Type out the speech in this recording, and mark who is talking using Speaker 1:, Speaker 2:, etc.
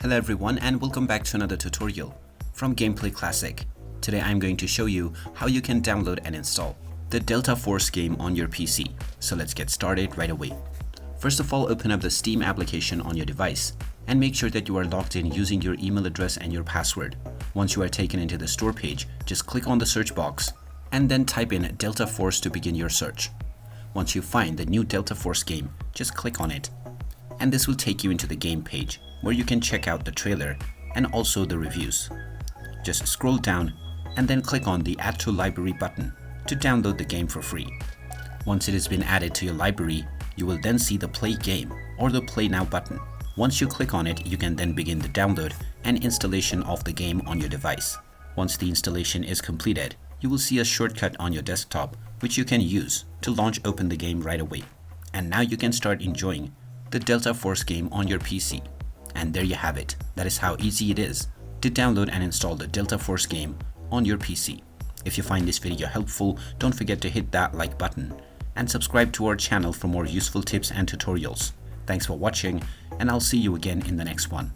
Speaker 1: Hello everyone and welcome back to another tutorial from Gameplay Classic. Today I'm going to show you how you can download and install the Delta Force game on your PC. So let's get started right away. First of all, open up the Steam application on your device and make sure that you are logged in using your email address and your password. Once you are taken into the store page, just click on the search box and then type in Delta Force to begin your search. Once you find the new Delta Force game, just click on it and this will take you into the game page where you can check out the trailer and also the reviews. Just scroll down and then click on the Add to Library button to download the game for free. Once it has been added to your library, you will then see the Play Game or the Play Now button. Once you click on it, you can then begin the download and installation of the game on your device. Once the installation is completed, you will see a shortcut on your desktop which you can use to launch open the game right away. And now you can start enjoying the Delta Force game on your PC. And there you have it. That is how easy it is to download and install the Delta Force game on your PC. If you find this video helpful, don't forget to hit that like button and subscribe to our channel for more useful tips and tutorials. Thanks for watching, and I'll see you again in the next one.